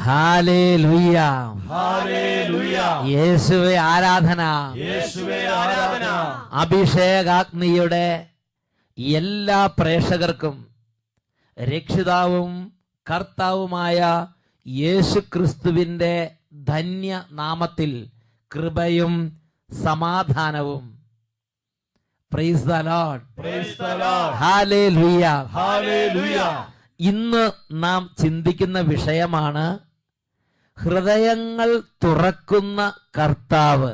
Hallelujah, hallelujah. യേശുവേ ആരാധന. യേശുവേ ആരാധന. അഭിഷേകാഗ്നിയുടെ എല്ലാ പ്രേക്ഷകർക്കും രക്ഷിതാവും കർത്താവുമായ യേശു ക്രിസ്തുവിന്റെ ധന്യ നാമത്തിൽ കൃപയും സമാധാനവും. Praise the Lord. Praise the Lord. Hallelujah, hallelujah. ഇന്ന് നാം ചിന്തിക്കുന്ന വിഷയമാണ് ഹൃദയങ്ങൾ തുറക്കുന്ന കർത്താവ്.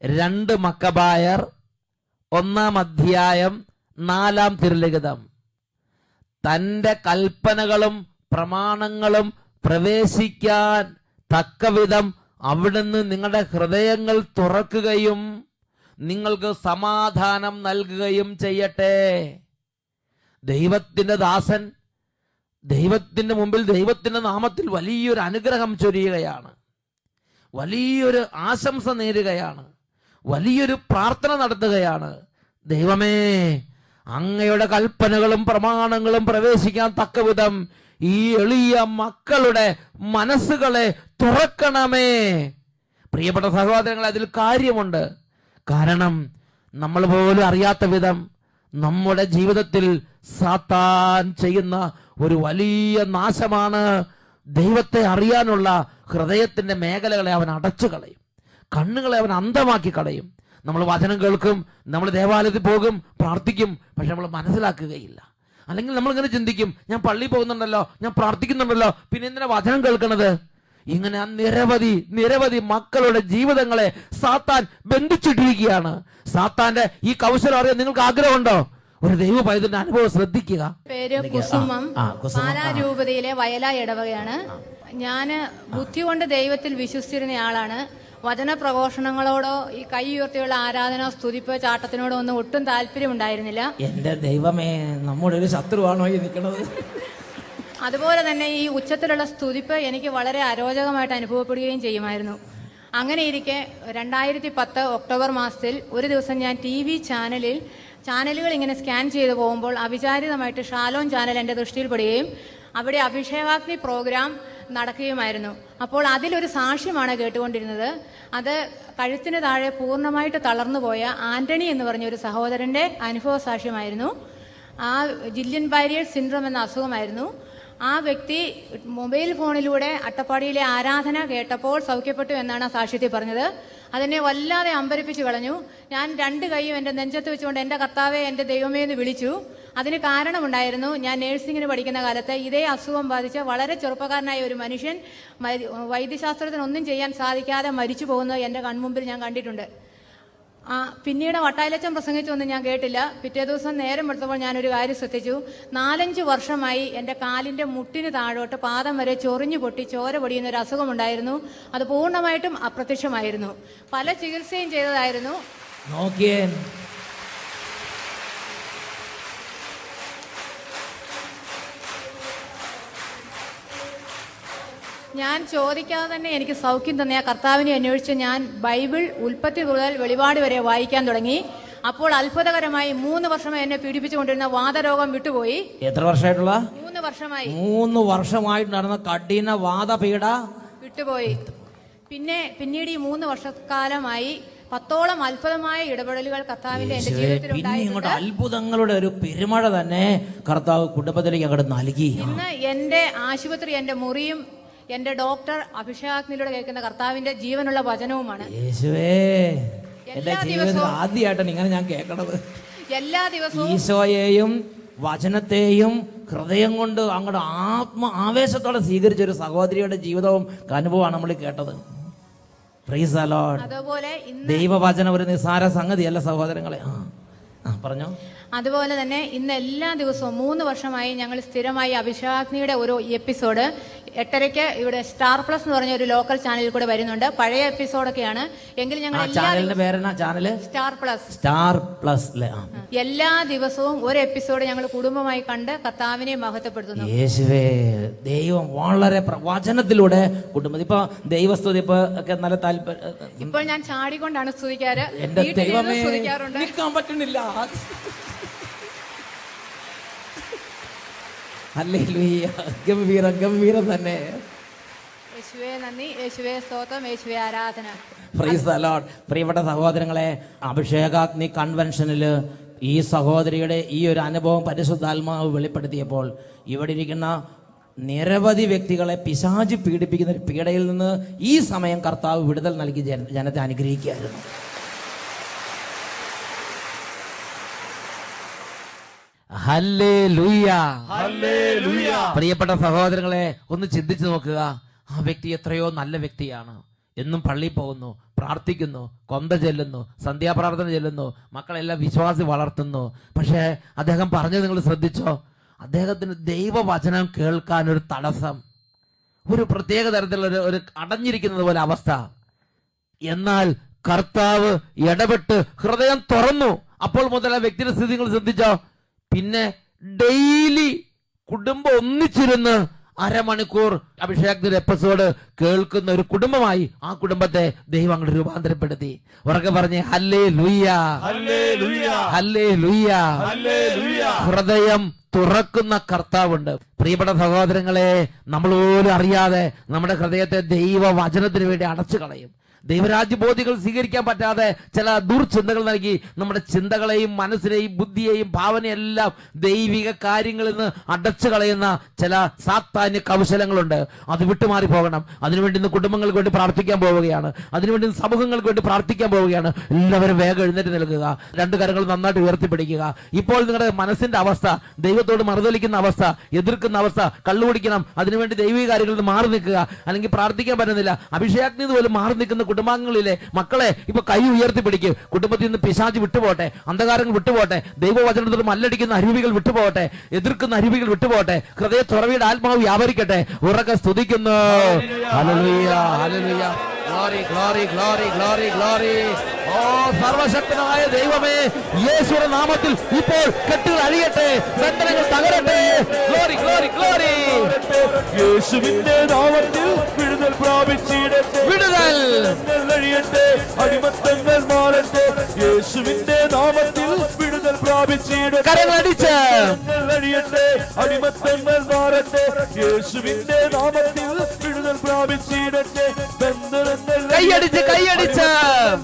2 മക്കബായർ 1-ാം അധ്യായം 4-ാം തിരുലിഖിതം. തന്റെ കൽപ്പനകളും പ്രമാണങ്ങളും പ്രവേശിക്കാൻ തക്കവിധം അവിടുന്ന് നിങ്ങളുടെ ഹൃദയങ്ങൾ തുറക്കുകയും നിങ്ങൾക്ക് സമാധാനം നൽകുകയും ചെയ്യട്ടെ. ദൈവത്തിന്റെ ദാസൻ ദൈവത്തിന്റെ മുമ്പിൽ ദൈവത്തിന്റെ നാമത്തിൽ വലിയൊരു അനുഗ്രഹം ചൊരിയുകയാണ്, വലിയൊരു ആശംസ നേരുകയാണ്, വലിയൊരു പ്രാർത്ഥന നടത്തുകയാണ്. ദൈവമേ, അങ്ങയുടെ കൽപ്പനകളും പ്രമാണങ്ങളും പ്രവേശിക്കാൻ തക്കവിധം ഈ എളിയ മക്കളുടെ മനസ്സുകളെ തുറക്കണമേ. പ്രിയപ്പെട്ട സഹോദരങ്ങളെ, അതിൽ കാര്യമുണ്ട്. കാരണം നമ്മൾ പോലും അറിയാത്ത വിധം നമ്മുടെ ജീവിതത്തിൽ സാത്താൻ ചെയ്യുന്ന ഒരു വലിയ നാശമാണ് ദൈവത്തെ അറിയാനുള്ള ഹൃദയത്തിന്റെ മേഖലകളെ അവൻ അടച്ചു കളയും, കണ്ണുകളെ അവൻ അന്ധമാക്കി കളയും. നമ്മൾ വചനം കേൾക്കും, നമ്മൾ ദേവാലയത്തിൽ പോകും, പ്രാർത്ഥിക്കും, പക്ഷെ നമ്മൾ മനസ്സിലാക്കുകയില്ല. അല്ലെങ്കിൽ നമ്മളിങ്ങനെ ചിന്തിക്കും, ഞാൻ പള്ളിയിൽ പോകുന്നുണ്ടല്ലോ, ഞാൻ പ്രാർത്ഥിക്കുന്നുണ്ടല്ലോ, പിന്നെ എന്തിനാ വചനം കേൾക്കണത്? ഇങ്ങനെ നിരവധി മക്കളുടെ ജീവിതങ്ങളെ സാത്താൻ ബന്ധിച്ചിട്ടിരിക്കുകയാണ്. സാത്താന്റെ ഈ കൗശലം അറിയാൻ നിങ്ങൾക്ക് ആഗ്രഹമുണ്ടോ? ഒരു ദൈവ പൈതലിന്റെ അനുഭവം ശ്രദ്ധിക്കുക. പേര് കുസുമം, പാലാരൂപതയിലെ വയല ഇടവകയാണ്. ഞാന് ബുദ്ധി കൊണ്ട് ദൈവത്തിൽ വിശ്വസിച്ചിരുന്ന ആളാണ്. വചന പ്രഘോഷണങ്ങളോടോ ഈ കൈ ഉയർത്തിയുള്ള ആരാധന, സ്തുതിപ്പ്, ചാട്ടത്തിനോടോ ഒന്നും ഒട്ടും താല്പര്യം ഉണ്ടായിരുന്നില്ല. എന്റെ ദൈവമേ, നമ്മുടെ ഒരു ശത്രുവാണോ ഈ നിൽക്കുന്നത്? അതുപോലെ തന്നെ ഈ ഉച്ചത്തിലുള്ള സ്തുതിപ്പ് എനിക്ക് വളരെ അരോചകമായിട്ട് അനുഭവപ്പെടുകയും ചെയ്യുമായിരുന്നു. അങ്ങനെ ഇരിക്കെ 2010 ഒക്ടോബർ മാസത്തിൽ ഒരു ദിവസം ഞാൻ TV ചാനലുകൾ ഇങ്ങനെ സ്കാൻ ചെയ്തു പോകുമ്പോൾ അവിചാരിതമായിട്ട് ഷാലോം ചാനൽ എൻ്റെ ദൃഷ്ടിയിൽപ്പെടുകയും അവിടെ അഭിഷേകാഗ്നി പ്രോഗ്രാം നടക്കുകയുമായിരുന്നു. അപ്പോൾ അതിലൊരു സാക്ഷ്യമാണ് കേട്ടുകൊണ്ടിരുന്നത്. അത് കഴുത്തിന് താഴെ പൂർണ്ണമായിട്ട് തളർന്നുപോയ ആന്റണി എന്ന് പറഞ്ഞ ഒരു സഹോദരന്റെ അനുഭവ സാക്ഷ്യമായിരുന്നു. ആ ജില്യൻ ബാരിയർ സിൻഡ്രോം എന്ന അസുഖമായിരുന്നു. ആ വ്യക്തി മൊബൈൽ ഫോണിലൂടെ അട്ടപ്പാടിയിലെ ആരാധന കേട്ടപ്പോൾ സൗഖ്യപ്പെട്ടു എന്നാണ് ആ സാക്ഷ്യത്തിൽ പറഞ്ഞത്. അതെന്നെ വല്ലാതെ അമ്പരപ്പിച്ച് കളഞ്ഞു. ഞാൻ 2 കൈയും എൻ്റെ നെഞ്ചത്ത് വെച്ചുകൊണ്ട് എൻ്റെ കർത്താവേ, എൻ്റെ ദൈവമേ എന്ന് വിളിച്ചു. അതിന് കാരണമുണ്ടായിരുന്നു. ഞാൻ നേഴ്സിങ്ങിന് പഠിക്കുന്ന കാലത്ത് ഇതേ അസുഖം ബാധിച്ച വളരെ ചെറുപ്പക്കാരനായ ഒരു മനുഷ്യൻ വൈദ്യശാസ്ത്രത്തിനൊന്നും ചെയ്യാൻ സാധിക്കാതെ മരിച്ചു പോകുന്നത് എൻ്റെ കൺമുമ്പിൽ ഞാൻ കണ്ടിട്ടുണ്ട്. പിന്നീട് വട്ടായിലച്ചൻ പ്രസംഗിച്ചൊന്നും ഞാൻ കേട്ടില്ല. പിറ്റേ ദിവസം നേരം എടുത്തപ്പോൾ ഞാനൊരു കാര്യം ശ്രദ്ധിച്ചു. 4-5 വർഷമായി എൻ്റെ കാലിൻ്റെ മുട്ടിന് താഴോട്ട് പാദം വരെ ചൊറിഞ്ഞു പൊട്ടി ചോര പൊടിയുന്ന ഒരു അസുഖമുണ്ടായിരുന്നു. അത് പൂർണ്ണമായിട്ടും അപ്രത്യക്ഷമായിരുന്നു. പല ചികിത്സയും ചെയ്തതായിരുന്നു. നോക്കിയേ, ഞാൻ ചോദിക്കാതെ തന്നെ എനിക്ക് സൗഖ്യം തന്നെ ആ കർത്താവിനെ അന്വേഷിച്ച് ഞാൻ ബൈബിൾ ഉൽപ്പത്തി മുതൽ വെളിപാട് വരെ വായിക്കാൻ തുടങ്ങി. അപ്പോൾ അത്ഭുതകരമായി 3 വർഷമായി എന്നെ പീഡിപ്പിച്ചുകൊണ്ടിരുന്ന വാതരോഗം വിട്ടുപോയി. എത്ര വർഷമായിട്ടുള്ള? 3 വർഷമായി. 3 വർഷമായിട്ട് നടന്ന കഠിന വാതപീഡ വിട്ടുപോയി. പിന്നീട് ഈ 3 വർഷക്കാലമായി 10ഓളം അത്ഭുതമായ ഇടപെടലുകൾ കർത്താവിന്റെ എന്റെ ജീവിതത്തിൽ ഉണ്ടായിട്ടുണ്ട്. അത്ഭുതങ്ങളുടെ ഒരു പെരുമഴ തന്നെ കർത്താവ് കുടുംബത്തിലേക്ക് അങ്ങോട്ട് നൽകി. ഇന്ന് എന്റെ ആശുപത്രി, എന്റെ മുറിയും എന്റെ ഡോക്ടർ അഭിഷേകാഗ്നിയിലൂടെ കേൾക്കുന്ന കർത്താവിന്റെ ജീവനുള്ള വചനവുമാണ്. ആദ്യമായിട്ടാണ് ഇങ്ങനെ ഞാൻ കേൾക്കണത്. എല്ലാ ദിവസവും ഈശോയെയും വചനത്തെയും ഹൃദയം കൊണ്ട് അങ്ങോട്ട് ആവേശത്തോടെ സ്വീകരിച്ച ഒരു സഹോദരിയുടെ ജീവിതവും അനുഭവമാണ് നമ്മൾ കേട്ടത്. Praise the Lord. അതുപോലെ ദൈവവചനം ഒരു നിസ്സാര സംഗതിയല്ല സഹോദരങ്ങളെ. പറഞ്ഞോ. അതുപോലെ തന്നെ ഇന്ന് എല്ലാ ദിവസവും 3 വർഷമായി ഞങ്ങൾ സ്ഥിരമായി അഭിഷേകാഗ്നിയുടെ ഒരു എപ്പിസോഡ് 8:30 ഇവിടെ സ്റ്റാർ പ്ലസ് എന്ന് പറഞ്ഞ ഒരു ലോക്കൽ ചാനലിൽ കൂടെ വരുന്നുണ്ട്. പഴയ എപ്പിസോഡൊക്കെയാണ് എങ്കിലും ഞങ്ങൾ സ്റ്റാർ പ്ലസ് എല്ലാ ദിവസവും ഒരു എപ്പിസോഡ് ഞങ്ങൾ കുടുംബമായി കണ്ട് കർത്താവിനെ മഹത്വപ്പെടുത്തുന്നു. യേശുവേ, ദൈവം വളരെ വചനത്തിലൂടെ കുടുംബം ഇപ്പൊ ദൈവസ്തുതി ഒക്കെ നല്ല താല്പര്യം. ഇപ്പോൾ ഞാൻ ചാടിക്കൊണ്ടാണ് സ്തുതിക്കാറ്. എന്റെ ദൈവമേ, സ്തുതിക്കാറുണ്ട്. നിൽക്കാൻ പറ്റുന്നില്ല. ഹല്ലേലൂയ. ഗംഭീരം ഗംഭീരം തന്നെ. യേശുവേ നന്ദി, യേശുവേ സ്തോത്രം, യേശുവേ ആരാധന. Praise the Lord. പ്രിയപ്പെട്ട സഹോദരങ്ങളെ, അഭിഷേകാഗ്നി കൺവെൻഷനിൽ ഈ സഹോദരിയുടെ ഈ ഒരു അനുഭവം പരിശുദ്ധാത്മാവ് വെളിപ്പെടുത്തിയപ്പോൾ ഇവിടെ ഇരിക്കുന്ന നിരവധി വ്യക്തികളെ പിശാച് പീഡിപ്പിക്കുന്ന ഒരു പീഡയിൽ നിന്ന് ഈ സമയം കർത്താവ് വിടുതൽ നൽകി ജനത്തെ അനുഗ്രഹിക്കുകയായിരുന്നു. ഹല്ലേലൂയ. ഹല്ലേലൂയ. പ്രിയപ്പെട്ട സഹോദരങ്ങളെ, ഒന്ന് ചിന്തിച്ചു നോക്കുക. ആ വ്യക്തി എത്രയോ നല്ല വ്യക്തിയാണ്. എന്നും പള്ളിയിൽ പോകുന്നു, പ്രാർത്ഥിക്കുന്നു, കൊന്ത ചെല്ലുന്നു, സന്ധ്യാപ്രാർത്ഥന ചെല്ലുന്നു, മക്കളെല്ലാം വിശ്വാസി വളർത്തുന്നു. പക്ഷേ അദ്ദേഹം പറഞ്ഞത് നിങ്ങൾ ശ്രദ്ധിച്ചോ? അദ്ദേഹത്തിന് ദൈവവചനം കേൾക്കാൻ ഒരു തടസ്സം, ഒരു പ്രത്യേക തരത്തിലുള്ള ഒരു അടഞ്ഞിരിക്കുന്നത് പോലെ അവസ്ഥ. എന്നാൽ കർത്താവ് ഇടപെട്ട് ഹൃദയം തുറന്നു. അപ്പോൾ മുതൽ ആ വ്യക്തിയുടെ സ്ഥിതി നിങ്ങൾ ശ്രദ്ധിച്ചോ? പിന്നെ ഡെയിലി കുടുംബം ഒന്നിച്ചിരുന്ന് അരമണിക്കൂർ അഭിഷേകത്തിന്റെ എപ്പിസോഡ് കേൾക്കുന്ന ഒരു കുടുംബമായി ആ കുടുംബത്തെ ദൈവം അങ്ങോട്ട് രൂപാന്തരപ്പെടുത്തി. ഉറക്കെ പറഞ്ഞേ ഹല്ലേലൂയ, ഹല്ലേലൂയ, ഹല്ലേലൂയ. ഹല്ലേലൂയ. ഹൃദയം തുറക്കുന്ന കർത്താവുണ്ട്. പ്രിയപ്പെട്ട സഹോദരങ്ങളെ, നമ്മൾ പോലും അറിയാതെ നമ്മുടെ ഹൃദയത്തെ ദൈവവചനത്തിന് വേണ്ടി അടച്ചു കളയും. ദൈവരാജ്യബോധികൾ സ്വീകരിക്കാൻ പറ്റാതെ ചില ദുർചിന്തകൾ നൽകി നമ്മുടെ ചിന്തകളെയും മനസ്സിനെയും ബുദ്ധിയെയും ഭാവനയെല്ലാം ദൈവിക കാര്യങ്ങളിൽ നിന്ന് അടച്ചു കളയുന്ന ചില സാത്താന്യ കൗശലങ്ങളുണ്ട്. അത് വിട്ടുമാറി പോകണം. അതിനുവേണ്ടി ഇന്ന് കുടുംബങ്ങൾക്ക് വേണ്ടി പ്രാർത്ഥിക്കാൻ പോവുകയാണ്. അതിനുവേണ്ടി സമൂഹങ്ങൾക്ക് വേണ്ടി പ്രാർത്ഥിക്കാൻ പോവുകയാണ്. എല്ലാവരും വേഗം എഴുന്നേറ്റ് നിൽക്കുക. രണ്ട് കരങ്ങൾ നന്നായിട്ട് ഉയർത്തിപ്പിടിക്കുക. ഇപ്പോൾ നിങ്ങളുടെ മനസ്സിന്റെ അവസ്ഥ, ദൈവത്തോട് മറുതലിക്കുന്ന അവസ്ഥ, എതിർക്കുന്ന അവസ്ഥ, കള്ളുകുടിക്കണം, അതിനുവേണ്ടി ദൈവിക കാര്യങ്ങളിൽ നിന്ന് മാറി നിൽക്കുക. അല്ലെങ്കിൽ പ്രാർത്ഥിക്കാൻ പറ്റുന്നില്ല, അഭിഷേകത്തിന് പോലും മാറി നിൽക്കുന്ന കുടുംബാംഗങ്ങളിലെ മക്കളെ ഇപ്പൊ കൈ ഉയർത്തിപ്പിടിക്കും. കുടുംബത്തിൽ നിന്ന് പിശാച് വിട്ടുപോട്ടെ, അന്ധകാരങ്ങൾ വിട്ടുപോട്ടെ, ദൈവവചനത്തോട് മല്ലടിക്കുന്ന അരുവികൾ വിട്ടുപോകട്ടെ, എതിർക്കുന്ന അരുവികൾ വിട്ടുപോകട്ടെ, ഹൃദയ തുറവിയുടെ ആത്മാവ് വ്യാപരിക്കട്ടെ. ഉറക്കെ സ്തുതിക്കുന്നു. Hallelujah, hallelujah. Glory, glory, glory, glory, glory. ഓ സർവശക്തനായ ദൈവമേ, യേശുവിന്റെ നാമത്തിൽ ഇപ്പോൾ കെട്ടുകൾ അഴിയട്ടെ, ബന്ധനങ്ങൾ തകരട്ടെ. Glory, glory, glory. യേശുവിന്റെ നാമത്തിൽ വിടുതൽ പ്രാപിച്ചിടട്ടെ, വിടുതൽ അഴിയട്ടെ, അടിമത്തങ്ങൾ മാറട്ടെ. യേശുവിന്റെ നാമത്തിൽ വിടുതൽ പ്രാപിച്ചിടട്ടെ, കരങ്ങളടിച്ച് അഴിയട്ടെ, അടിമത്തങ്ങൾ മാറട്ടെ. യേശുവിന്റെ നാമത്തിൽ വിടുതൽ പ്രാപിച്ചിടട്ടെ, ബന്ധനങ്ങൾ കൈയടിച്ച് കൈയടിച്ച്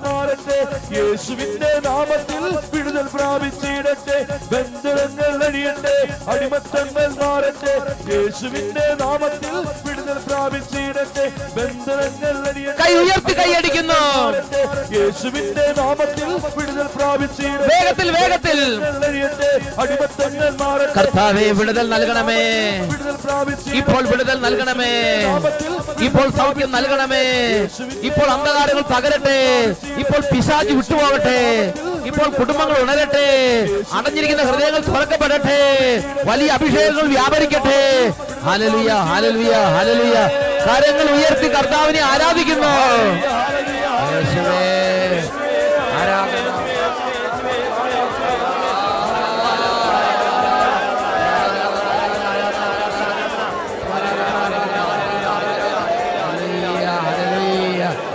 മാറട്ടെ. യേശുവിന്റെ നാമത്തിൽ വിടുതൽ പ്രാപിച്ചിടട്ടെ, ബന്ധനങ്ങൾ അഴിയട്ടെ, അടിമത്തങ്ങൾ മാറട്ടെ. യേശുവിന്റെ നാമത്തിൽ വിടുതൽ പ്രാപിച്ചിടട്ടെ, ബന്ധനങ്ങൾ അഴിയട്ടെ. കൈ ഉയർത്തി കൈയടിക്കുന്നു. യേശുവിന്റെ നാമത്തിൽ വിടുതൽ പ്രാപിച്ചിടട്ടെ, വേഗത്തിൽ വേഗത്തിൽ. അഴിയട്ടെ, അടിമത്തങ്ങൾ മാറട്ടെ. കർത്താവേ വിടുതൽ നൽകണമേ, വിടുതൽ പ്രാപിച്ചിടട്ടെ, ഇപ്പോൾ വിടുതൽ നൽകണമേ, ഇപ്പോൾ സൗഖ്യം നൽകണമേ, ഇപ്പോൾ അന്ധകാരങ്ങൾ തകരട്ടെ, ഇപ്പോൾ പിശാച് വിട്ടുപോകട്ടെ, ഇപ്പോൾ കുടുംബങ്ങൾ ഉണരട്ടെ, അടഞ്ഞിരിക്കുന്ന ഹൃദയങ്ങൾ തുറക്കപ്പെടട്ടെ, വലിയ അഭിഷേകങ്ങൾ വ്യാപരിക്കട്ടെ. Hallelujah, hallelujah, hallelujah. കരങ്ങൾ ഉയർത്തി കർത്താവിനെ ആരാധിക്കുന്നു. യേശുവേ ആരാധന.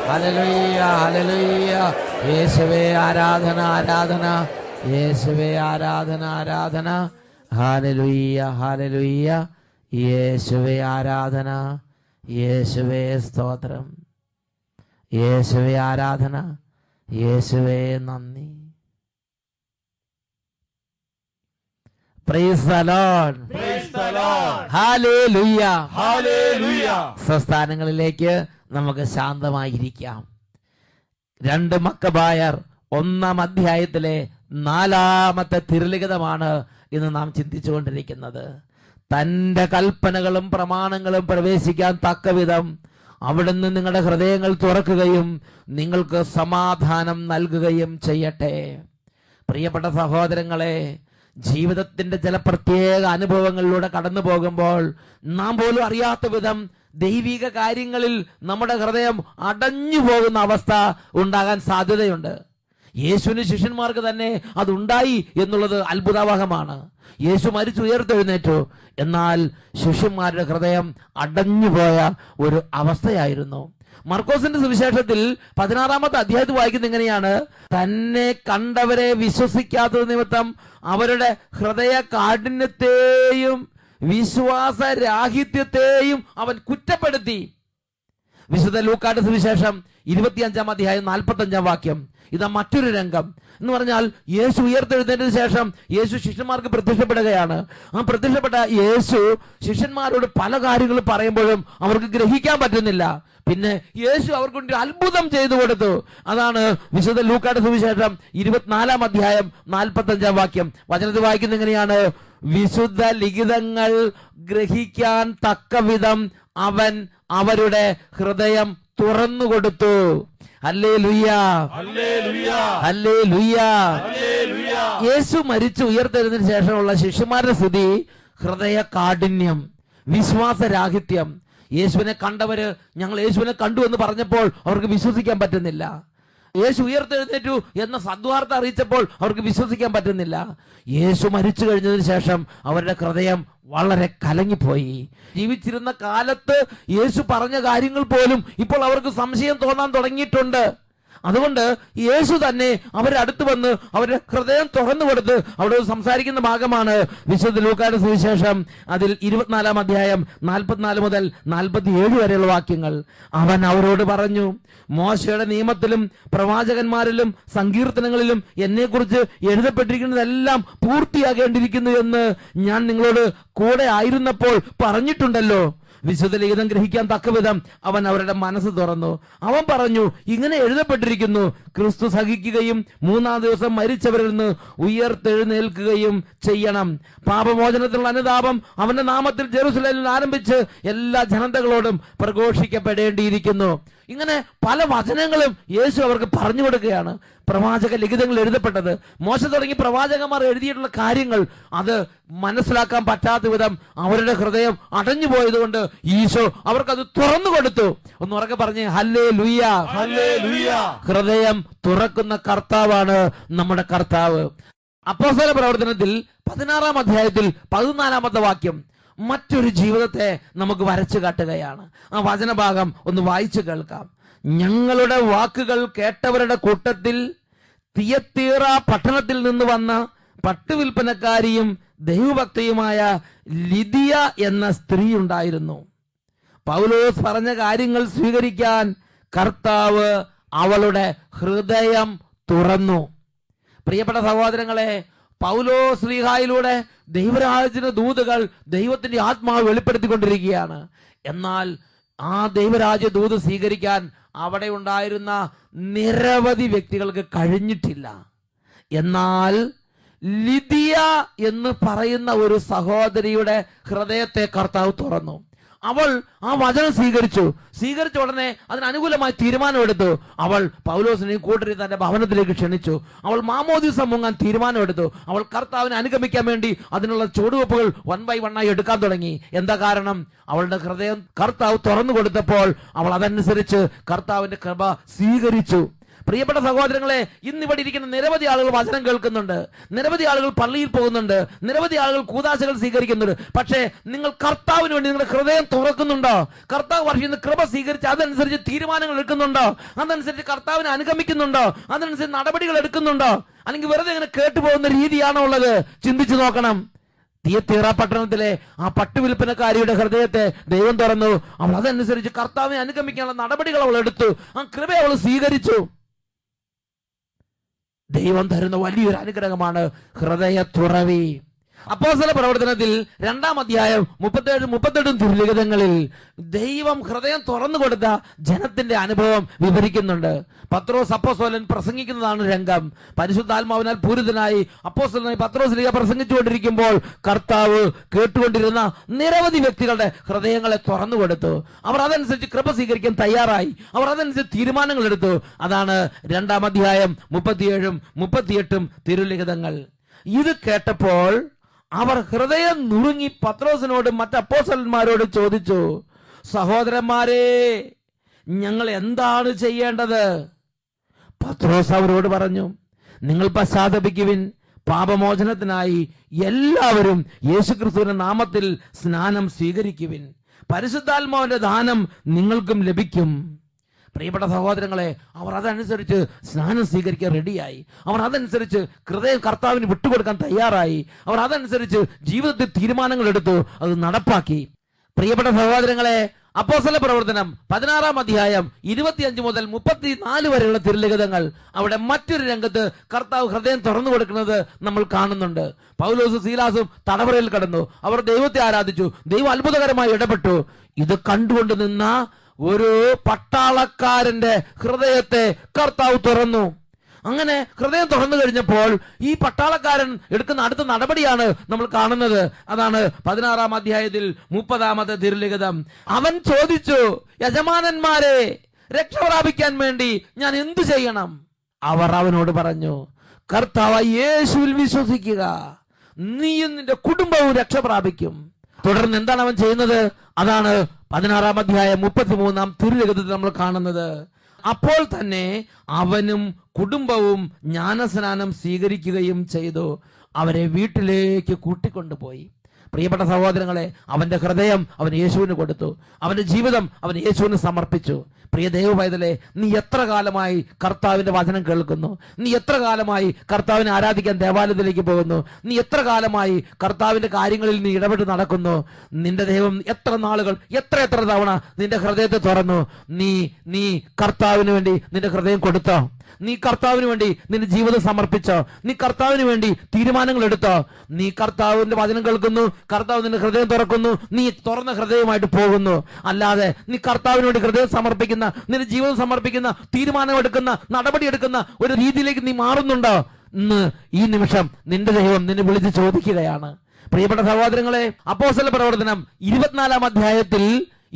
Hallelujah, hallelujah. യേശുവേ ആരാധന, ആരാധന. യേശുവേ ആരാധന, ആരാധന. Hallelujah, hallelujah. യേശുവേ ആരാധന, യേശുവേ സ്തോത്രം, യേശുവേ ആരാധന, യേശുവേ നന്ദി. Praise the Lord, Praise the Lord. Hallelujah. Hallelujah. സ്വസ്ഥാനങ്ങളിലേക്ക് നമുക്ക് ശാന്തമായിരിക്കാം. 2 മക്കബായർ 1-ാം അധ്യായത്തിലെ 4-ാമത്തെ തിരുലിഖിതമാണ് ഇന്ന് നാം ചിന്തിച്ചുകൊണ്ടിരിക്കുന്നത്. തന്റെ കൽപ്പനകളും പ്രമാണങ്ങളും പ്രവേശിക്കാൻ തക്കവിധം അവിടുന്ന് നിങ്ങളുടെ ഹൃദയങ്ങൾ തുറക്കുകയും നിങ്ങൾക്ക് സമാധാനം നൽകുകയും ചെയ്യട്ടെ. പ്രിയപ്പെട്ട സഹോദരങ്ങളെ, ജീവിതത്തിന്റെ ചില പ്രത്യേക അനുഭവങ്ങളിലൂടെ കടന്നു പോകുമ്പോൾ നാം പോലും അറിയാത്ത വിധം ദൈവിക കാര്യങ്ങളിൽ നമ്മുടെ ഹൃദയം അടഞ്ഞു പോകുന്ന അവസ്ഥ ഉണ്ടാകാൻ സാധ്യതയുണ്ട്. യേശുവിന് ശിഷ്യന്മാർക്ക് തന്നെ അതുണ്ടായി എന്നുള്ളത് അത്ഭുതാവഹമാണ്. യേശു മരിച്ചു ഉയർത്തെഴുന്നേറ്റു, എന്നാൽ ശിഷ്യന്മാരുടെ ഹൃദയം അടഞ്ഞുപോയ ഒരു അവസ്ഥയായിരുന്നു. മർക്കോസിന്റെ സുവിശേഷത്തിൽ 16-ാമത്തെ അധ്യായത്തിൽ വായിക്കുന്നത് എങ്ങനെയാണ്? തന്നെ കണ്ടവരെ വിശ്വസിക്കാത്തത് നിമിത്തം അവരുടെ ഹൃദയ കാഠിന്യത്തെയും വിശ്വാസരാഹിത്യത്തെയും അവൻ കുറ്റപ്പെടുത്തി. വിശുദ്ധ ലൂക്കായുടെ സുവിശേഷം 25-ാം അധ്യായം 45-ാം വാക്യം. ഇതാ മറ്റൊരു രംഗം എന്ന് പറഞ്ഞാൽ, യേശു ഉയർത്തെഴുന്നതിന് ശേഷം യേശു ശിഷ്യന്മാർക്ക് പ്രത്യക്ഷപ്പെടുകയാണ്. ആ പ്രത്യക്ഷപ്പെട്ട യേശു ശിഷ്യന്മാരോട് പല കാര്യങ്ങളും പറയുമ്പോഴും അവർക്ക് ഗ്രഹിക്കാൻ പറ്റുന്നില്ല. പിന്നെ യേശു അവർക്ക് വേണ്ടി അത്ഭുതം ചെയ്തു കൊടുത്തു. അതാണ് വിശുദ്ധ ലൂക്കായുടെ സുവിശേഷം 24-ാം അധ്യായം 45-ാം വാക്യം. വചനത്തിൽ വായിക്കുന്നത് എങ്ങനെയാണ്? വിശുദ്ധ ലിഖിതങ്ങൾ ഗ്രഹിക്കാൻ തക്കവിധം അവൻ അവരുടെ ഹൃദയം തുറന്നുകൊടുത്തു. Hallelujah, hallelujah, hallelujah. ഹല്ലേലൂയ. യേശു മരിച്ചു ഉയർത്തെഴുന്നതിന് ശേഷമുള്ള ശിഷ്യന്മാരുടെ സ്ഥിതി ഹൃദയ കാഠിന്യം, വിശ്വാസരാഹിത്യം. യേശുവിനെ കണ്ടവര് ഞങ്ങൾ യേശുവിനെ കണ്ടു എന്ന് പറഞ്ഞപ്പോൾ അവർക്ക് വിശ്വസിക്കാൻ പറ്റുന്നില്ല. യേശു ഉയർത്തെഴുന്നേറ്റു എന്ന സദ്വാർത്ത അറിയിച്ചപ്പോൾ അവർക്ക് വിശ്വസിക്കാൻ പറ്റുന്നില്ല. യേശു മരിച്ചു കഴിഞ്ഞതിന് ശേഷം അവരുടെ ഹൃദയം വളരെ കലങ്ങിപ്പോയി. ജീവിച്ചിരുന്ന കാലത്ത് യേശു പറഞ്ഞ കാര്യങ്ങൾ പോലും ഇപ്പോൾ അവർക്ക് സംശയം തോന്നാൻ തുടങ്ങിയിട്ടുണ്ട്. അതുകൊണ്ട് യേശു തന്നെ അവരുടെ അടുത്ത് വന്ന് അവരുടെ ഹൃദയം തുറന്നു കൊടുത്ത് അവിടെ സംസാരിക്കുന്ന ഭാഗമാണ് വിശുദ്ധ ലൂക്കായുടെ സുവിശേഷം. അതിൽ 24-ാം അധ്യായം 44 മുതൽ 47 വരെയുള്ള വാക്യങ്ങൾ. അവൻ അവരോട് പറഞ്ഞു, മോശയുടെ നിയമത്തിലും പ്രവാചകന്മാരിലും സങ്കീർത്തനങ്ങളിലും എന്നെക്കുറിച്ച് എഴുതപ്പെട്ടിരിക്കുന്നതെല്ലാം പൂർത്തിയാകേണ്ടിയിരിക്കുന്നു എന്ന് ഞാൻ നിങ്ങളോട് കൂടെ ആയിരുന്നപ്പോൾ പറഞ്ഞിട്ടുണ്ടല്ലോ. വിശുദ്ധ ലിഖിതം ഗ്രഹിക്കാൻ തക്കവിധം അവൻ അവരുടെ മനസ്സ് തുറന്നു. അവൻ പറഞ്ഞു, ഇങ്ങനെ എഴുതപ്പെട്ടിരിക്കുന്നു, ക്രിസ്തു സഹിക്കുകയും 3-ാം ദിവസം മരിച്ചവരിൽ നിന്ന് ഉയർത്തെഴുന്നേൽക്കുകയും ചെയ്യണം. പാപമോചനത്തിനുള്ള അനുതാപം അവന്റെ നാമത്തിൽ ജെറുസലേമിൽ ആരംഭിച്ച് എല്ലാ ജനതകളോടും പ്രഘോഷിക്കപ്പെടേണ്ടിയിരിക്കുന്നു. ഇങ്ങനെ പല വചനങ്ങളും യേശു അവർക്ക് പറഞ്ഞു കൊടുക്കുകയാണ്. പ്രവാചക ലിഖിതങ്ങൾ എഴുതപ്പെട്ടത്, മോശ തുടങ്ങി പ്രവാചകന്മാർ എഴുതിയിട്ടുള്ള കാര്യങ്ങൾ അത് മനസ്സിലാക്കാൻ പറ്റാത്ത വിധം അവരുടെ ഹൃദയം അടഞ്ഞു പോയതുകൊണ്ട് ഈശോ അവർക്കത് തുറന്നു കൊടുത്തു. ഒന്ന് ഉറക്കെ പറഞ്ഞ് ഹല്ലേലൂയ, ഹല്ലേലൂയ. ഹൃദയം തുറക്കുന്ന കർത്താവാണ് നമ്മുടെ കർത്താവ്. അപ്പോസ്തല പ്രവർത്തനത്തിൽ 16-ാം അധ്യായത്തിൽ 14-ാമത്തെ വാക്യം മറ്റൊരു ജീവിതത്തെ നമുക്ക് വരച്ചു കാട്ടുകയാണ്. ആ വചനഭാഗം ഒന്ന് വായിച്ചു കേൾക്കാം. ഞങ്ങളുടെ വാക്കുകൾ കേട്ടവരുടെ കൂട്ടത്തിൽ തിയത്തീറ പട്ടണത്തിൽ നിന്ന് വന്ന പട്ടുവിൽപ്പനക്കാരിയും ദൈവഭക്തയുമായ ലിദിയ എന്ന സ്ത്രീ ഉണ്ടായിരുന്നു. പൗലോസ് പറഞ്ഞ കാര്യങ്ങൾ സ്വീകരിക്കാൻ കർത്താവ് അവളുടെ ഹൃദയം തുറന്നു. പ്രിയപ്പെട്ട സഹോദരങ്ങളെ, പൗലോസ് ശ്ലീഹായിലൂടെ ദൈവരാജ്യത്തിന്റെ ദൂതുകൾ ദൈവത്തിന്റെ ആത്മാവ് വെളിപ്പെടുത്തിക്കൊണ്ടിരിക്കുകയാണ്. എന്നാൽ ആ ദൈവരാജ്യ ദൂത് സ്വീകരിക്കാൻ അവിടെ ഉണ്ടായിരുന്ന നിരവധി വ്യക്തികൾക്ക് കഴിഞ്ഞിട്ടില്ല. എന്നാൽ ലിദിയ എന്ന് പറയുന്ന ഒരു സഹോദരിയുടെ ഹൃദയത്തെ കർത്താവ് തുറന്നു. അവൾ ആ വചനം സ്വീകരിച്ച ഉടനെ അതിനനുകൂലമായി തീരുമാനമെടുത്തു. അവൾ പൗലോസിനെയും കൂട്ടരെ തന്റെ ഭവനത്തിലേക്ക് ക്ഷണിച്ചു. അവൾ മാമോദീസ മുങ്ങാൻ തീരുമാനമെടുത്തു. അവൾ കർത്താവിനെ അനുഗമിക്കാൻ വേണ്ടി അതിനുള്ള ചുവടുവെപ്പുകൾ 1 by 1 ആയി എടുക്കാൻ തുടങ്ങി. എന്താ കാരണം? അവളുടെ ഹൃദയം കർത്താവ് തുറന്നു കൊടുത്തപ്പോൾ അവൾ അതനുസരിച്ച് കർത്താവിന്റെ കൃപ സ്വീകരിച്ചു. പ്രിയപ്പെട്ട സഹോദരങ്ങളെ, ഇന്നിവിടെ ഇരിക്കുന്ന നിരവധി ആളുകൾ വചനം കേൾക്കുന്നുണ്ട്, നിരവധി ആളുകൾ പള്ളിയിൽ പോകുന്നുണ്ട്, നിരവധി ആളുകൾ കൂദാശകൾ സ്വീകരിക്കുന്നുണ്ട്. പക്ഷേ നിങ്ങൾ കർത്താവിന് വേണ്ടി നിങ്ങളുടെ ഹൃദയം തുറക്കുന്നുണ്ടോ? കർത്താവ് വർഷിക്കുന്ന കൃപ സ്വീകരിച്ച് അതനുസരിച്ച് തീരുമാനങ്ങൾ എടുക്കുന്നുണ്ടോ? അതനുസരിച്ച് കർത്താവിനെ അനുഗമിക്കുന്നുണ്ടോ? അതനുസരിച്ച് നടപടികൾ എടുക്കുന്നുണ്ടോ? അല്ലെങ്കിൽ വെറുതെ ഇങ്ങനെ കേട്ടുപോകുന്ന രീതിയാണോ ഉള്ളത്? ചിന്തിച്ചു നോക്കണം. തിയത്തീറ പട്ടണത്തിലെ ആ പട്ടുവിൽപ്പനക്കാരിയുടെ ഹൃദയത്തെ ദൈവം തുറന്നു. അവൾ അതനുസരിച്ച് കർത്താവിനെ അനുഗമിക്കാനുള്ള നടപടികൾ അവൾ എടുത്തു. ആ കൃപ അവൾ സ്വീകരിച്ചു. ദൈവം തരുന്ന വലിയൊരു അനുഗ്രഹമാണ് ഹൃദയ തുറവി. അപ്പോസ്തല പ്രവർത്തനത്തിൽ 2-ാം അധ്യായം 37-38 തിരുലിഖിതങ്ങളിൽ ദൈവം ഹൃദയം തുറന്നു കൊടുത്ത ജനത്തിന്റെ അനുഭവം വിവരിക്കുന്നുണ്ട്. പത്രോസ് അപ്പോസ്തലൻ പ്രസംഗിക്കുന്നതാണ് രംഗം. പരിശുദ്ധാത്മാവിനാൽ പൂരിതനായി അപ്പോസ്തലനായി പത്രോസ് ലീഗ പ്രസംഗിച്ചുകൊണ്ടിരിക്കുമ്പോൾ കർത്താവ് കേട്ടുകൊണ്ടിരുന്ന നിരവധി വ്യക്തികളുടെ ഹൃദയങ്ങളെ തുറന്നു കൊടുത്തു. അവർ അതനുസരിച്ച് കൃപ സ്വീകരിക്കാൻ തയ്യാറായി. അവർ അതനുസരിച്ച് തീരുമാനങ്ങൾ എടുത്തു. അതാണ് 2-ാം അധ്യായം 37-38 തിരുലിഖിതങ്ങൾ. ഇത് കേട്ടപ്പോൾ അവർ ഹൃദയം നുറുങ്ങി പത്രോസിനോട് മറ്റ് അപ്പോസ്തലന്മാരോട് ചോദിച്ചു, സഹോദരന്മാരെ, ഞങ്ങൾ എന്താണ് ചെയ്യേണ്ടത്? പത്രോസ് അവരോട് പറഞ്ഞു, നിങ്ങൾ പശ്ചാത്തപിക്കുവിൻ, പാപമോചനത്തിനായി എല്ലാവരും യേശുക്രിസ്തുവിന്റെ നാമത്തിൽ സ്നാനം സ്വീകരിക്കുവിൻ, പരിശുദ്ധാത്മാവിന്റെ ദാനം നിങ്ങൾക്കും ലഭിക്കും. പ്രിയപ്പെട്ട സഹോദരങ്ങളെ, അവർ അതനുസരിച്ച് സ്നാനം സ്വീകരിക്കാൻ റെഡിയായി. അവർ അതനുസരിച്ച് ഹൃദയം കർത്താവിന് വിട്ടുകൊടുക്കാൻ തയ്യാറായി. അവർ അതനുസരിച്ച് ജീവിതത്തിൽ തീരുമാനങ്ങൾ എടുത്തു, അത് നടപ്പാക്കി. പ്രിയപ്പെട്ട സഹോദരങ്ങളെ, അപ്പോസ്തല പ്രവർത്തനം 16-ാം അധ്യായം 25 മുതൽ 34 വരെയുള്ള തിരുലിഖിതങ്ങൾ, അവിടെ മറ്റൊരു രംഗത്ത് കർത്താവ് ഹൃദയം തുറന്നു കൊടുക്കുന്നത് നമ്മൾ കാണുന്നുണ്ട്. പൗലോസും സീലാസും തടവറയിൽ കടന്നു. അവർ ദൈവത്തെ ആരാധിച്ചു. ദൈവം അത്ഭുതകരമായി ഇടപെട്ടു. ഇത് കണ്ടുകൊണ്ട് നിന്ന ഒരു പട്ടാളക്കാരന്റെ ഹൃദയത്തെ കർത്താവ് തുറന്നു. അങ്ങനെ ഹൃദയം തുറന്നു കഴിഞ്ഞപ്പോൾ ഈ പട്ടാളക്കാരൻ എടുക്കുന്ന അടുത്ത നടപടിയാണ് നമ്മൾ കാണുന്നത്. അതാണ് 16-ാം അധ്യായത്തിൽ 30-ാമത്തെ തിരുലിഖിതം. അവൻ ചോദിച്ചു, യജമാനന്മാരെ, രക്ഷ പ്രാപിക്കാൻ വേണ്ടി ഞാൻ എന്തു ചെയ്യണം? അവർ അവനോട് പറഞ്ഞു, കർത്താവ് യേശുവിൽ വിശ്വസിക്കുക, നീയും നിന്റെ കുടുംബവും രക്ഷ പ്രാപിക്കും. തുടർന്ന് എന്താണ് അവൻ ചെയ്യുന്നത്? അതാണ് 16-ാം അധ്യായം 33-ാം തിരുലിഖിതത്തിൽ നമ്മൾ കാണുന്നത്. അപ്പോൾ തന്നെ അവനും കുടുംബവും ജ്ഞാനസ്നാനം സ്വീകരിക്കുകയും ചെയ്തു. അവരെ വീട്ടിലേക്ക് കൂട്ടിക്കൊണ്ടുപോയി. പ്രിയപ്പെട്ട സഹോദരങ്ങളെ, അവന്റെ ഹൃദയം അവൻ യേശുവിന് കൊടുത്തു. അവന്റെ ജീവിതം അവൻ യേശുവിന് സമർപ്പിച്ചു. പ്രിയ ദൈവപൈതലേ, നീ എത്ര കാലമായി കർത്താവിന്റെ വചനം കേൾക്കുന്നു? നീ എത്ര കാലമായി കർത്താവിനെ ആരാധിക്കാൻ ദേവാലയത്തിലേക്ക് പോകുന്നു? നീ എത്ര കാലമായി കർത്താവിന്റെ കാര്യങ്ങളിൽ നീ ഇടപെട്ട് നടക്കുന്നു? നിന്റെ ദൈവം എത്ര നാളുകൾ, എത്ര തവണ നിന്റെ ഹൃദയത്തെ തുറന്നു? നീ കർത്താവിന് വേണ്ടി നിന്റെ ഹൃദയം കൊടുത്തോ? നീ കർത്താവിന് വേണ്ടി നിന്റെ ജീവിതം സമർപ്പിച്ചോ? നീ കർത്താവിന് വേണ്ടി തീരുമാനങ്ങൾ എടുത്തോ? നീ കർത്താവിന്റെ വചനം കേൾക്കുന്നു, കർത്താവ് നിന്റെ ഹൃദയം തുറക്കുന്നു, നീ തുറന്ന ഹൃദയമായിട്ട് പോകുന്നു. അല്ലാതെ നീ കർത്താവിന് വേണ്ടി ഹൃദയം സമർപ്പിക്കുന്ന, നിന്റെ ജീവിതം സമർപ്പിക്കുന്ന, തീരുമാനമെടുക്കുന്ന, നടപടിയെടുക്കുന്ന ഒരു രീതിയിലേക്ക് നീ മാറുന്നുണ്ടോ? ഇന്ന് ഈ നിമിഷം നിന്റെ ദൈവം നിന്നെ വിളിച്ച് ചോദിക്കുകയാണ്. പ്രിയപ്പെട്ട സഹോദരങ്ങളെ, അപ്പോസ്തല പ്രവർത്തനം 24-ാം അധ്യായത്തിൽ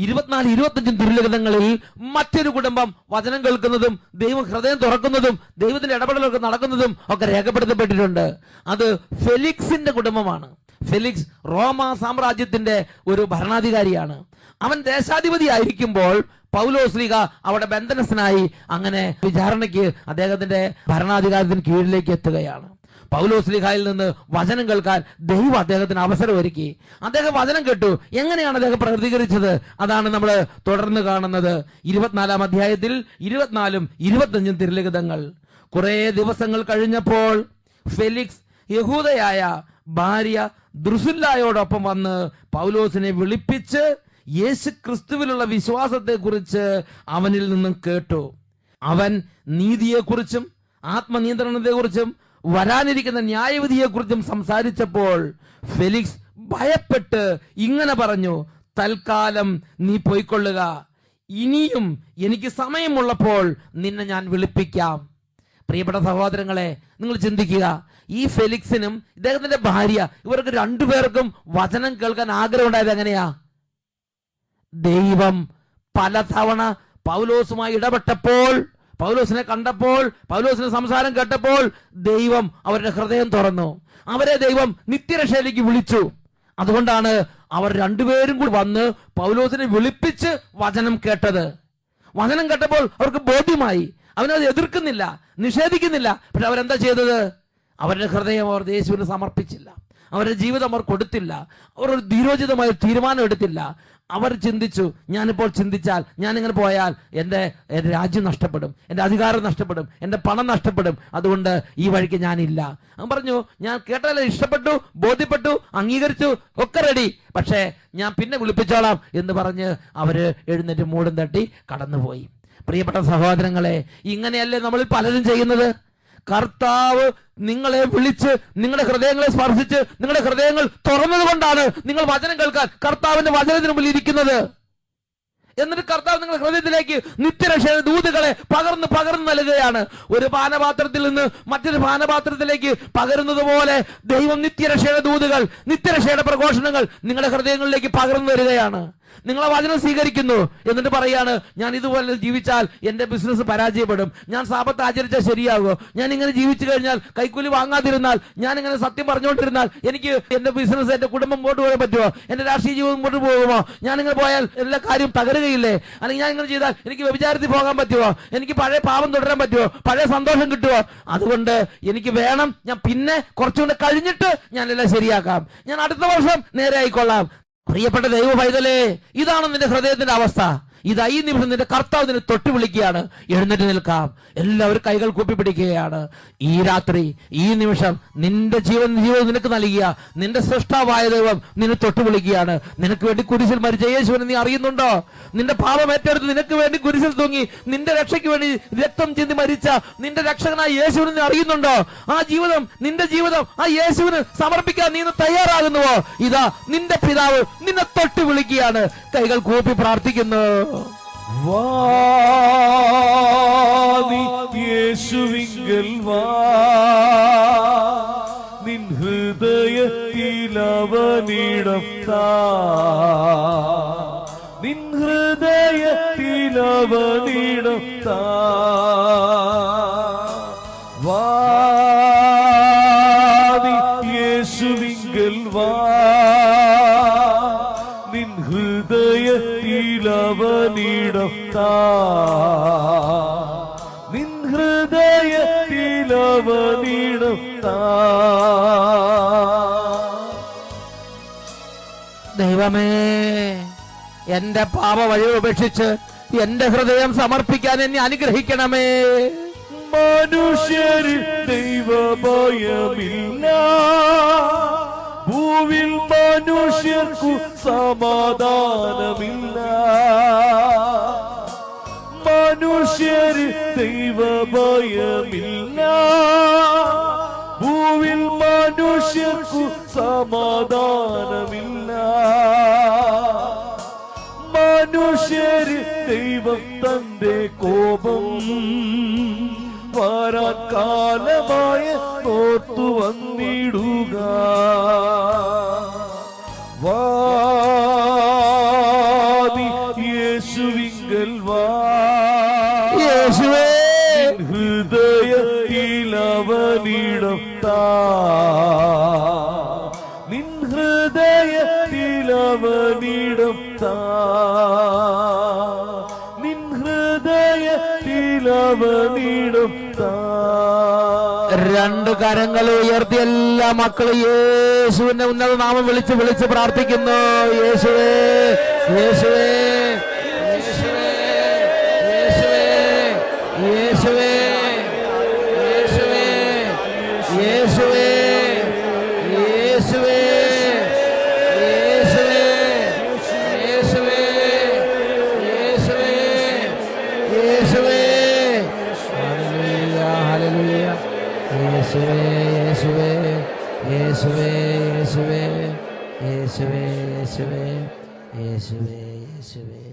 24-25 തിരുലിഖിതങ്ങളിൽ മറ്റൊരു കുടുംബം വചനം കേൾക്കുന്നതും ദൈവം ഹൃദയം തുറക്കുന്നതും ദൈവത്തിന്റെ ഇടപെടലൊക്കെ നടക്കുന്നതും ഒക്കെ രേഖപ്പെടുത്തപ്പെട്ടിട്ടുണ്ട്. അത് ഫെലിക്സിന്റെ കുടുംബമാണ്. ഫെലിക്സ് റോമ സാമ്രാജ്യത്തിന്റെ ഒരു ഭരണാധികാരിയാണ്. അവൻ ദേശാധിപതി ആയിരിക്കുമ്പോൾ പൗലോസ്ലീഹ അവിടെ ബന്ധനസ്ഥനായി അങ്ങനെ വിചാരണയ്ക്ക് അദ്ദേഹത്തിന്റെ ഭരണാധികാരത്തിന് കീഴിലേക്ക് എത്തുകയാണ്. പൗലോസ്ലീഹായിൽ നിന്ന് വചനം കേൾക്കാൻ ദൈവം അദ്ദേഹത്തിന് അവസരം ഒരുക്കി. അദ്ദേഹം വചനം കേട്ടു. എങ്ങനെയാണ് അദ്ദേഹം പ്രതികരിച്ചത്? അതാണ് നമ്മൾ തുടർന്ന് കാണുന്നത് 24-ാം അധ്യായത്തിൽ 24-ഉം 25-ഉം തിരുലിഖിതങ്ങൾ. കുറെ ദിവസങ്ങൾ കഴിഞ്ഞപ്പോൾ ഫെലിക്സ് യഹൂദയായ ഭാര്യ ദ്രുസില്ലായോടൊപ്പം വന്ന് പൗലോസിനെ വിളിപ്പിച്ച് യേശു ക്രിസ്തുവിലുള്ള വിശ്വാസത്തെ കുറിച്ച് അവനിൽ നിന്നും കേട്ടു. അവൻ നീതിയെക്കുറിച്ചും ആത്മനിയന്ത്രണത്തെക്കുറിച്ചും വരാനിരിക്കുന്ന ന്യായവിധിയെക്കുറിച്ചും സംസാരിച്ചപ്പോൾ ഫെലിക്സ് ഭയപ്പെട്ട് ഇങ്ങനെ പറഞ്ഞു, തൽക്കാലം നീ പോയിക്കൊള്ളുക, ഇനിയും എനിക്ക് സമയമുള്ളപ്പോൾ നിന്നെ ഞാൻ വിളിപ്പിക്കാം. പ്രിയപ്പെട്ട സഹോദരങ്ങളെ, നിങ്ങൾ ചിന്തിക്കുക, ഈ ഫെലിക്സിനും ഇദ്ദേഹത്തിന്റെ ഭാര്യ, ഇവർക്ക് രണ്ടുപേർക്കും വചനം കേൾക്കാൻ ആഗ്രഹം ഉണ്ടായത് എങ്ങനെയാ? ദൈവം പലതവണ പൗലോസുമായി ഇടപെട്ടപ്പോൾ, പൗലോസിനെ കണ്ടപ്പോൾ, പൗലോസിന്റെ സംസാരം കേട്ടപ്പോൾ ദൈവം അവരുടെ ഹൃദയം തുറന്നു. അവരെ ദൈവം നിത്യരക്ഷയിലേക്ക് വിളിച്ചു. അതുകൊണ്ടാണ് അവർ രണ്ടുപേരും കൂടി വന്ന് പൗലോസിനെ വിളിപ്പിച്ച് വചനം കേട്ടത്. വചനം കേട്ടപ്പോൾ അവർക്ക് ബോധ്യമായി. അവനത് എതിർക്കുന്നില്ല, നിഷേധിക്കുന്നില്ല. പക്ഷെ അവരെന്താ ചെയ്തത്? അവരുടെ ഹൃദയം അവർ യേശുവിന് സമർപ്പിച്ചില്ല. അവരുടെ ജീവിതം അവർ കൊടുത്തില്ല. അവർ ഒരു ധീരോചിതമായ തീരുമാനം എടുത്തില്ല. അവർ ചിന്തിച്ചു, ഞാനിപ്പോൾ ചിന്തിച്ചാൽ, ഞാനിങ്ങനെ പോയാൽ എൻ്റെ രാജ്യം നഷ്ടപ്പെടും, എൻ്റെ അധികാരം നഷ്ടപ്പെടും, എൻ്റെ പണം നഷ്ടപ്പെടും, അതുകൊണ്ട് ഈ വഴിക്ക് ഞാനില്ല. അവൻ പറഞ്ഞു, ഞാൻ കേട്ടാലേ ഇഷ്ടപ്പെട്ടു, ബോധ്യപ്പെട്ടു, അംഗീകരിച്ചു, ഒക്കെ റെഡി, പക്ഷേ ഞാൻ പിന്നെ വിളിപ്പിച്ചോളാം എന്ന് പറഞ്ഞ് അവര് എഴുന്നേറ്റ് മൂടും തട്ടി കടന്നുപോയി. പ്രിയപ്പെട്ട സഹോദരങ്ങളെ, ഇങ്ങനെയല്ലേ നമ്മളിൽ പലരും ചെയ്യുന്നത്? കർത്താവ് നിങ്ങളെ വിളിച്ച് നിങ്ങളുടെ ഹൃദയങ്ങളെ സ്പർശിച്ച് നിങ്ങളുടെ ഹൃദയങ്ങൾ തുറന്നത് കൊണ്ടാണ് നിങ്ങൾ വചനം കേൾക്കാൻ കർത്താവിന്റെ വചനത്തിന് മുമ്പിൽ ഇരിക്കുന്നത്. എന്നിട്ട് കർത്താവ് നിങ്ങളുടെ ഹൃദയത്തിലേക്ക് നിത്യരക്ഷയുടെ ദൂതുകളെ പകർന്ന് നൽകുകയാണ്. ഒരു പാനപാത്രത്തിൽ നിന്ന് മറ്റൊരു പാനപാത്രത്തിലേക്ക് പകരുന്നത് പോലെ ദൈവം നിത്യരക്ഷയുടെ ദൂതുകൾ, നിത്യരക്ഷയുടെ പ്രഘോഷണങ്ങൾ നിങ്ങളുടെ ഹൃദയങ്ങളിലേക്ക് പകർന്നു വരികയാണ്. നിങ്ങളെ വചനം സ്വീകരിക്കുന്നു. എന്നിട്ട് പറയാണ്, ഞാൻ ഇതുപോലെ ജീവിച്ചാൽ എന്റെ ബിസിനസ് പരാജയപ്പെടും, ഞാൻ സാപത്ത് ആചരിച്ചാൽ ശരിയാകുമോ, ഞാൻ ഇങ്ങനെ ജീവിച്ചു കഴിഞ്ഞാൽ കൈക്കൂലി വാങ്ങാതിരുന്നാൽ, ഞാൻ ഇങ്ങനെ സത്യം പറഞ്ഞുകൊണ്ടിരുന്നാൽ എനിക്ക് എന്റെ ബിസിനസ്, എന്റെ കുടുംബം മുമ്പോട്ട് പോകാൻ പറ്റുമോ, എന്റെ രാഷ്ട്രീയ ജീവിതം മുമ്പോട്ട് പോകുമോ, ഞാൻ ഇങ്ങനെ പോയാൽ എല്ലാ കാര്യം തകരുകയില്ലേ, അല്ലെങ്കിൽ ഞാൻ ഇങ്ങനെ ചെയ്താൽ എനിക്ക് വ്യഭിചാരത്തിൽ പോകാൻ പറ്റുമോ, എനിക്ക് പഴയ പാപം തുടരാൻ പറ്റുമോ, പഴയ സന്തോഷം കിട്ടുമോ, അതുകൊണ്ട് എനിക്ക് വേണം, ഞാൻ പിന്നെ കുറച്ചുകൂടെ കഴിഞ്ഞിട്ട് ഞാൻ എല്ലാം ശരിയാക്കാം, ഞാൻ അടുത്ത വർഷം നേരെ ആയിക്കൊള്ളാം. പ്രിയപ്പെട്ട ദൈവ പൈതലേ, ഇതാണ് നിന്റെ ഹൃദയത്തിന്റെ അവസ്ഥ. ഇതാ ഈ നിമിഷം നിന്റെ കർത്താവ് നിന്നെ തൊട്ടു വിളിക്കുകയാണ്. എഴുന്നേറ്റ് നിൽക്കാം. എല്ലാവരും കൈകൾ കൂപ്പി പിടിക്കുകയാണ്. ഈ രാത്രി, ഈ നിമിഷം നിന്റെ ജീവിതം നിനക്ക് നൽകിയ നിന്റെ സൃഷ്ടാവായ ദൈവം നിന്നെ തൊട്ടു വിളിക്കുകയാണ്. നിനക്ക് വേണ്ടി കുരിശിൽ മരിച്ച യേശുവിനെ നീ അറിയുന്നുണ്ടോ? നിന്റെ പാപം ഏറ്റെടുത്ത് നിനക്ക് വേണ്ടി കുരിശിൽ തൂങ്ങി നിന്റെ രക്ഷയ്ക്ക് വേണ്ടി രക്തം ചിന്തി മരിച്ച നിന്റെ രക്ഷകനായ യേശുവിനെ നീ അറിയുന്നുണ്ടോ? ആ ജീവിതം, നിന്റെ ജീവിതം ആ യേശുവിന് സമർപ്പിക്കാൻ നീ തയ്യാറാകുന്നുവോ? ഇതാ നിന്റെ പിതാവ് നിന്നെ തൊട്ട് വിളിക്കുകയാണ്. കൈകൾ കൂപ്പി പ്രാർത്ഥിക്കുന്നു. യേശുവിങ്കൽ വാ, നിൻ ഹൃദയത്തിലവനിടം താ, നിൻ ഹൃദയത്തിലവനിടം താ. യേശുവിങ്കൽ വാ, നിൻ ഹൃദയത്തിലവനിടം താ, നിൻ ഹൃദയത്തിലവനിടം താ. ദൈവമേ, എന്റെ പാപ വഴി ഉപേക്ഷിച്ച് എന്റെ ഹൃദയം സമർപ്പിക്കാൻ എന്നെ അനുഗ്രഹിക്കണമേ. മനുഷ്യരിൽ ദൈവഭയമില്ല, ഭൂവിൽ മനുഷ്യർക്കു സമാധാനമില്ല. മനുഷ്യരിൽ ദൈവഭയമില്ല, ഭൂവിൽ മനുഷ്യർക്കു സമാധാനമില്ല. മനുഷ്യരിൽ ദൈവം തന്റെ കോപം വരാൻ കാലമായ ഓർത്തു വന്നിടുക. വാദി യേശുവിങ്കൽ വാ, യേശുവേ ഹൃദയത്തിലവനിടം താ, നിൻ ഹൃദയത്തിലവനിടം താ, നിൻ ഹൃദയത്തിലവനിടം താ. രണ്ട് കരങ്ങൾ ഉയർത്തി എല്ലാ മക്കളും യേശുവിന്റെ ഉന്നത നാമം വിളിച്ച് വിളിച്ച് പ്രാർത്ഥിക്കുന്നു. യേശുവേ, യേശുവേ, യേശുവേ, യേശുവേ, യേശുവേ, യേശുവേ, യേശുവേ, യേശുവേ, യേശുവേ, യേശുവേ, യേശുവേ, യേശുവേ. Hallelujah, hallelujah. യേശുവേ, യേശുവേ, യേശുവേ, യേശുവേ, യേശുവേ, യേശുവേ, യേശുവേ, യേശുവേ,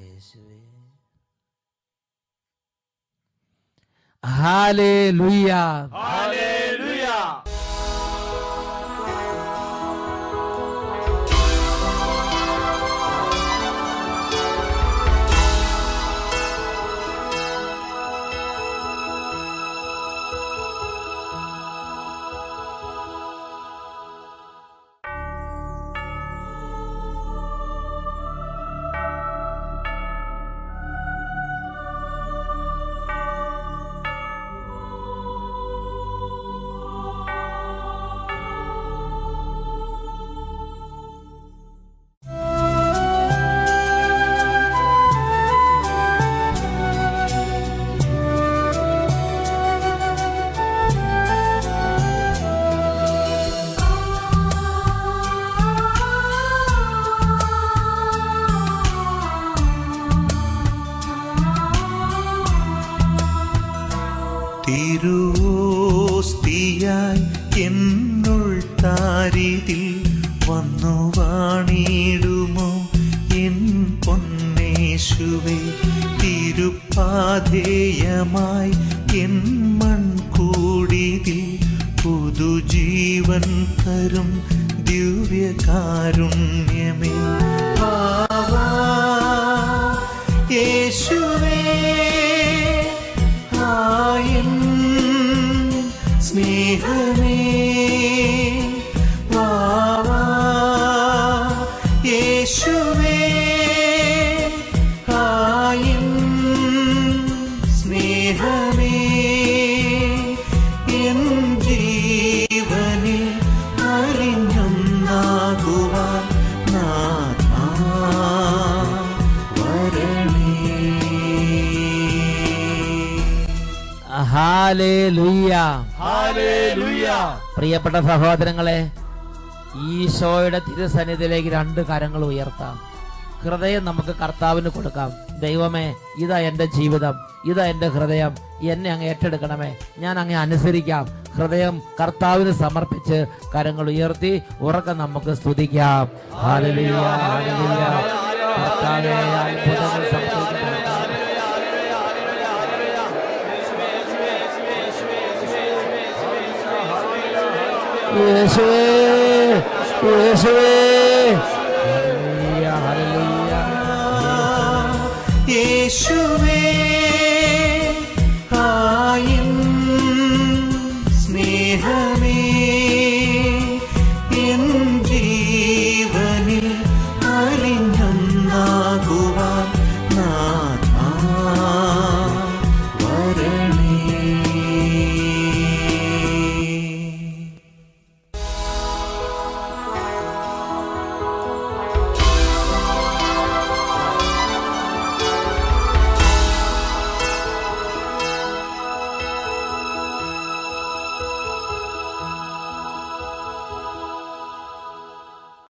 യേശുവേ. Hallelujah, hallelujah. തിരുവോസ്തിയായി എന്നുൾ താരിതിൽ വന്നു വാണിടുമോ എൻ പൊന്നേശുവേ. തിരുപ്പാധേയമായി എൻ മൺകൂടിതിൽ പുതുജീവൻ തരും ദിവ്യകാരുണ്യമേ. വാവാ യേശുവേ, സ്നേഹമേ, വാവാ യേശുവേ, ആയിൻ സ്നേഹമേ, എൻ ജീവനിൽ അറിഞ്ഞൊന്നാകുവാൻ നാഥാ വര ഹല്ലേലൂയ. ഹല്ലേലൂയ. പ്രിയപ്പെട്ട സഹോദരങ്ങളെ, ഈശോയുടെ തിരുസന്നിധിയിലേക്ക് 2 കരങ്ങൾ ഉയർത്താം. ഹൃദയം നമുക്ക് കർത്താവിന് കൊടുക്കാം. ദൈവമേ, ഇതാ എൻ്റെ ജീവിതം, ഇതാ എൻ്റെ ഹൃദയം, എന്നെ അങ്ങ് ഏറ്റെടുക്കണമേ, ഞാൻ അങ്ങ് അനുസരിക്കാം. ഹൃദയം കർത്താവിന് സമർപ്പിച്ച് കരങ്ങൾ ഉയർത്തി ഉറക്കെ നമുക്ക് സ്തുതിക്കാം. Hallelujah, hallelujah. കർത്താവേ, അത്ഭുതങ്ങൾ സംഭവിക്കട്ടെ. യേശുവേ, യേശുവേ. Hallelujah, hallelujah. യേശു